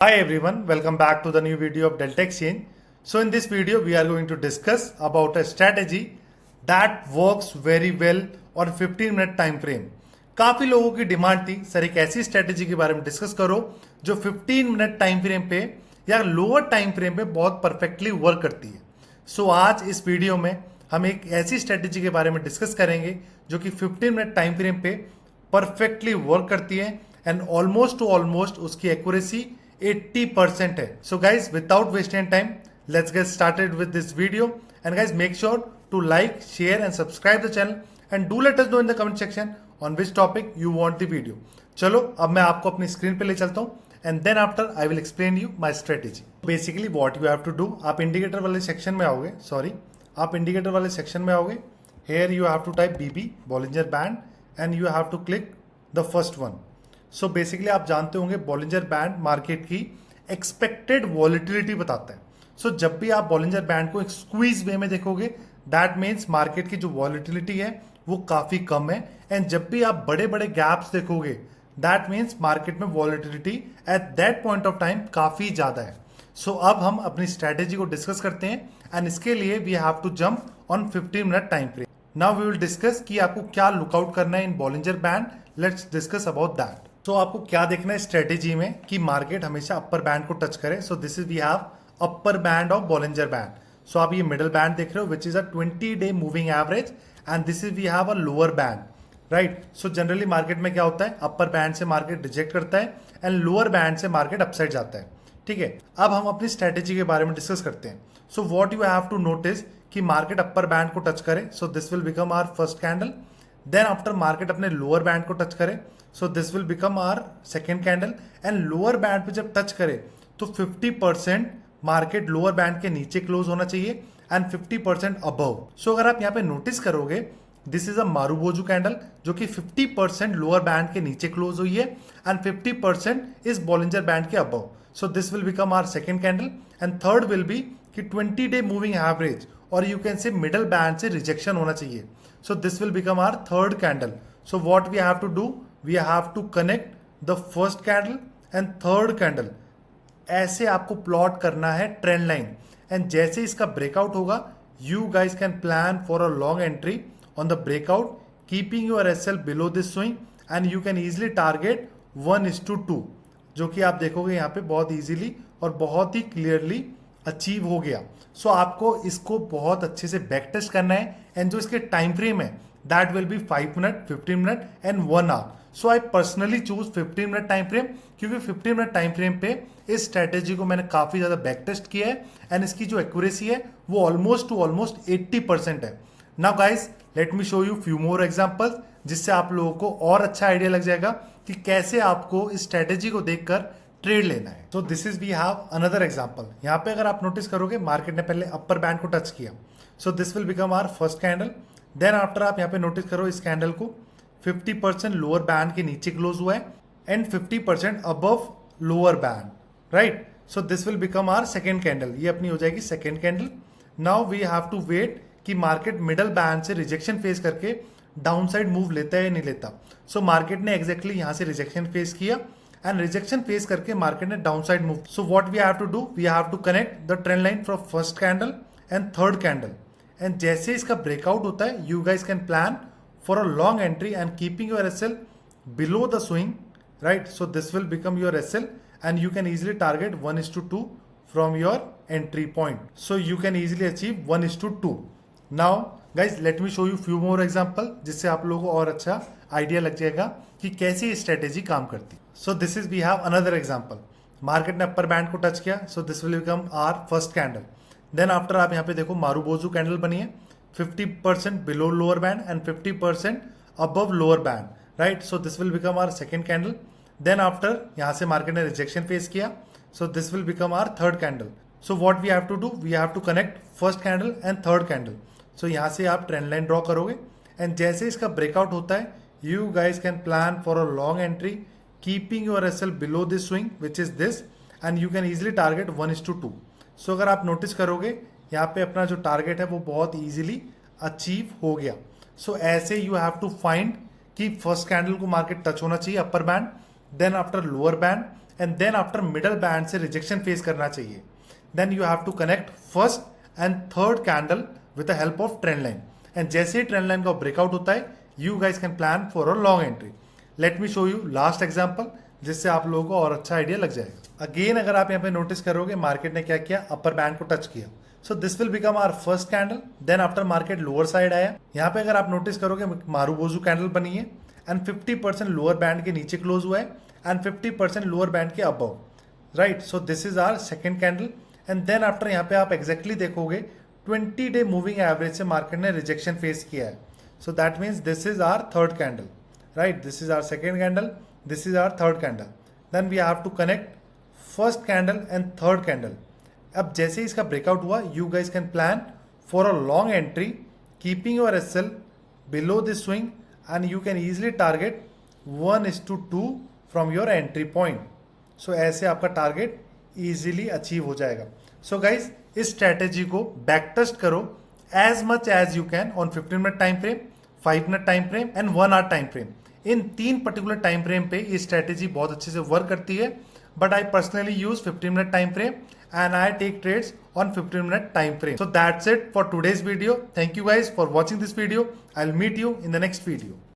Hi everyone, welcome back to the new video of Delta Exchange. So in this video we are going to discuss about a strategy that works very well on 15 minute time frame. काफी लोगों की demand थी sir एक ऐसी strategy के बारे में discuss करो जो 15 मिनट टाइम फ्रेम पे या लोअर टाइम फ्रेम पे बहुत परफेक्टली वर्क करती है. सो आज इस वीडियो में हम एक ऐसी स्ट्रेटेजी के बारे में डिस्कस करेंगे जो कि 15 मिनट टाइम फ्रेम पे परफेक्टली वर्क करती है एंड ऑलमोस्ट टू ऑलमोस्ट उसकी एक्यूरेसी 80% है. So guys, without wasting time, let's get started with this video. And guys, make sure to like, share and subscribe the channel and do let us know in the comment section on which topic you want the video. चलो अब मैं आपको अपनी screen पे ले चलता हूँ and then after I will explain you my strategy. Basically what you have to do, आप इंडिकेटर वाले सेक्शन में आओगे, आप इंडिकेटर वाले सेक्शन में आओगे. Here you have to type BB, Bollinger Band and you have to click the first one. So basically आप जानते होंगे बॉलिंजर बैंड मार्केट की एक्सपेक्टेड वॉलिटिलिटी बताता है. सो जब भी आप बॉलिंजर बैंड को एक स्क्वीज वे में देखोगे दैट मीन्स मार्केट की जो वॉलिटिलिटी है वो काफी कम है. एंड जब भी आप बड़े बड़े गैप्स देखोगे दैट मीन्स मार्केट में volatility at that point of time काफी ज्यादा है. सो अब हम अपनी स्ट्रेटेजी को डिस्कस करते हैं एंड इसके लिए we have to jump on 15 minute time frame. Now we will discuss कि आपको क्या लुकआउट करना है in Bollinger band. Let's discuss about that. तो आपको क्या देखना है स्ट्रेटेजी में कि मार्केट हमेशा अपर बैंड को टच करे. So this is we have upper band of Bollinger band. सो आप ये मिडल बैंड देख रहे हो which is a 20-day moving average and this is we have a lower band. Right. So generally market में क्या होता है, अपर बैंड से मार्केट रिजेक्ट करता है एंड लोअर बैंड से मार्केट अपसाइड जाता है. ठीक है, अब हम अपनी स्ट्रेटेजी के बारे में डिस्कस करते हैं. So what you have to notice कि मार्केट अपर बैंड को टच करे. So this will become our first candle. Then after market अपने लोअर बैंड को टच करे. So this will become our second candle and lower band पे जब touch करे तो 50% मार्केट लोअर बैंड के नीचे क्लोज होना चाहिए एंड 50% अबव. सो अगर आप यहाँ पे नोटिस करोगे this is a marubozu candle जो कि 50% लोअर बैंड के नीचे क्लोज हुई है एंड 50% इज बॉलिंजर बैंड के above. So this will become our second candle and third will be कि 20-day मूविंग एवरेज और you can say middle band से रिजेक्शन होना चाहिए. So this will become our third candle. So what we have to do, we have to connect the first candle and third candle. ऐसे आपको plot करना है trend line and जैसे इसका breakout होगा you guys can plan for a long entry on the breakout keeping your SL below this swing and you can easily target 1:2 जो कि आप देखोगे यहाँ पे बहुत इजीली और बहुत ही क्लियरली अचीव हो गया. सो आपको इसको बहुत अच्छे से बैक टेस्ट करना है एंड जो इसके टाइम फ्रेम है that will be 5 minute, 15 minute and 1 hour. So I personally choose 15 minute time frame क्योंकि 15 मिनट टाइम फ्रेम पे इस स्ट्रेटेजी को मैंने काफी ज्यादा बैक टेस्ट किया है एंड इसकी जो एक्यूरेसी है वो ऑलमोस्ट टू ऑलमोस्ट 80% है. Now guys let me show you few more examples जिससे आप लोगों को और अच्छा आइडिया लग जाएगा कि कैसे आपको इस स्ट्रेटेजी को देखकर ट्रेड लेना है. So this is we have another example. यहाँ पे अगर आप नोटिस करोगे मार्केट ने पहले अपर बैंड को टच किया. So this will become our first candle. Then after आप यहाँ पे नोटिस करो इस कैंडल को 50% लोअर बैंड के नीचे क्लोज हुआ है and 50% above lower band. Right. So this will become our second candle. ये अपनी हो जाएगी second candle. Now we have to wait कि मार्केट मिडल बैंड से रिजेक्शन फेस करके डाउन साइड मूव लेता है या नहीं लेता. सो मार्केट ने एग्जैक्टली यहाँ से रिजेक्शन फेस किया एंड रिजेक्शन फेस करके मार्केट ने down side move. So what we have to do, we have to connect the trend line from first candle and third candle and जैसे इसका breakout होता है you guys can plan for a long entry and keeping your SL below the swing. Right. So this will become your SL and you can easily target 1:2 from your entry point. So you can easily achieve 1:2. Now guys let me show you few more example जिससे आप लोगों को और अच्छा idea लग जाएगा कि कैसे ये स्ट्रेटेजी काम करती. So this is we have another example. Market ने अपर बैंड को टच किया. So this will become our first candle. Then after आप यहाँ पे देखो मारुबोजू कैंडल बनी है 50% below lower band and 50% above lower band. Right. So this will become our second candle. Then after यहाँ से मार्केट ने रिजेक्शन फेस किया. So this will become our third candle. So what we have to do, we have to connect first candle and third candle. So यहाँ से आप trend line draw करोगे and जैसे इसका ब्रेकआउट होता है you guys can plan for a long entry keeping your SL below this swing which is this and you can easily target 1:2. So अगर आप नोटिस करोगे यहाँ पे अपना जो टारगेट है वो बहुत इजीली अचीव हो गया. सो ऐसे यू हैव टू फाइंड कि फर्स्ट कैंडल को मार्केट टच होना चाहिए upper band, then after lower band and then after middle band से रिजेक्शन फेस करना चाहिए. Then you have to connect first and third candle with the help of trend line. And जैसे ही trend line का breakout होता है, you guys can plan for a long entry. Let me show you last example, जिससे आप लोगों को और अच्छा आइडिया लग जाएगा. अगेन अगर आप यहाँ पे नोटिस करोगे, मार्केट ने क्या किया, अपर बैंड को टच किया. So this will become our first candle. Then after market lower side आया. यहाँ पे अगर आप नोटिस करोगे, मारूबोजू कैंडल बनी है एंड 50% लोअर बैंड के नीचे क्लोज हुआ है एंड 50% लोअर बैंड के above. Right, so this is our second candle. And then after यहाँ पे आप एग्जैक्टली देखोगे 20 डे मूविंग एवरेज से मार्केट ने रिजेक्शन फेस किया है. So that means this is our third candle. Right, this is our second candle, this is our third candle. Then we have to connect first candle and third candle. अब जैसे ही इसका breakout हुआ, you guys can plan for a long entry keeping your SL below this swing and you can easily target 1:2 from your entry point. So ऐसे आपका target easily achieve हो जाएगा. So guys, इस स्ट्रैटेजी को back test करो as much as you can on 15 minute time frame, 5 minute time frame and 1 hour time frame. In 3 particular time frame पे ये strategy बहुत अच्छे से वर्क करती है. But I personally use 15 minute time frame and I take trades on 15 minute time frame. So that's it for today's video. Thank you guys for watching this video. I'll meet you in the next video.